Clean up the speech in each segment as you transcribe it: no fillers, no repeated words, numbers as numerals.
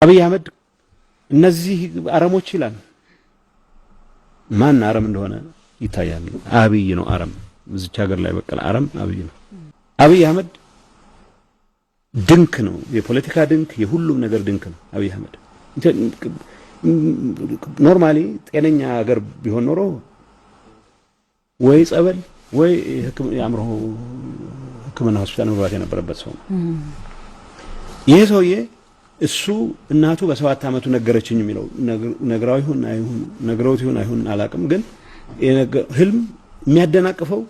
አብይ አህመድ እነዚህ አረሞች ይላል ማን አረም እንደሆነ ይታያል። አብይ ነው አረም እዚች ሀገር ላይ በቀለ አረም አብይ ነው። አብይ አህመድ ድንክ ነው፣ የፖለቲካ ድንክ፣ የሁሉም ነገር ድንክ ነው። አብይ አህመድ ኖርማሊ ጤነኛ ሀገር ቢሆን ኖሮ ወይ ጸበል ወይ የአእምሮ ሕክምና ሆስፒታል መግባት የነበረበት ሰው ነው። ይሄ ሰውዬ እሱ እናቱ በ7 አመቱ ነገረችኝ የሚለው ነግራው ይሁን አይሁን ነግረውት ይሁን አይሁን አላቅም፣ ግን ህልም የሚያደናቅፈው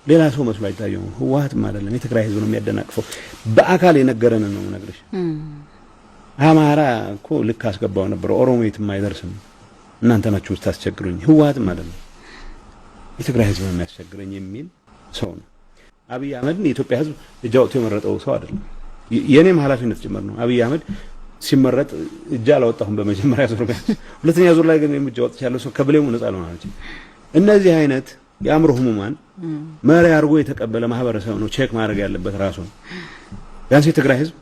ሌላ ሰው መስሎ አይታየው። ህወሓትም አይደለም የትግራይ ህዝብ ነው የሚያደናቅፈው። በአካል የነገረን ነው ነግረሽ። አማራ እኮ ልክ አስገባው ነበር፣ ኦሮሞ የትም አይደርስም፣ እናንተ ናችሁ ታስቸግሩኝ። ህወሓትም አይደለም የትግራይ ህዝብ ነው የሚያስቸግረኝ የሚል ሰው ነው። አብይ አህመድን የኢትዮጵያ ህዝብ እጅ አውጥቶ የመረጠው ሰው አይደለም። የኔም ኃላፊነት ጭምር ነው። አብይ አህመድ ሲመረጥ እጅ አላወጣሁም በመጀመሪያ ዙር፣ ሁለተኛ ዙር ላይ ግን እጅ አውጥቻለሁ። ሰው ከብሌሙ ነፃ ነው ማለት ነው። እነዚህ አይነት የአእምሮ ህሙማን መሪ አድርጎ የተቀበለ ማህበረሰብ ነው ቼክ ማድረግ ያለበት ራሱ ነው። ቢያንስ የትግራይ ህዝብ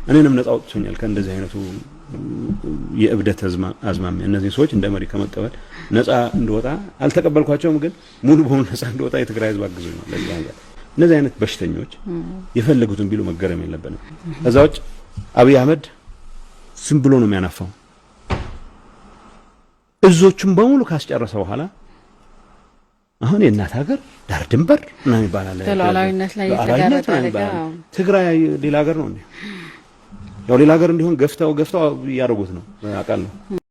እኔንም ነፃ አውጥቶኛል ከእንደዚህ አይነቱ የእብደት አዝማሚያ። እነዚህ ሰዎች እንደ መሪ ከመቀበል ነፃ እንደወጣ አልተቀበልኳቸውም፣ ግን ሙሉ በሙሉ ነፃ እንደወጣ የትግራይ ህዝብ አግዞኛል። ለዚህ ሀገር እነዚህ አይነት በሽተኞች የፈለጉትን ቢሉ መገረም የለብንም። ከዛ ውጭ አብይ አህመድ ዝም ብሎ ነው የሚያናፋው። እዞቹን በሙሉ ካስጨረሰ በኋላ አሁን የእናት ሀገር ዳር ድንበር ምናምን ይባላል፣ ተላላዊነት ላይ የተጋረጠ ትግራይ ሌላ ሀገር ነው እንዴ? ያው ሌላ ሀገር እንዲሆን ገፍታው እያደረጉት ነው አውቃለሁ።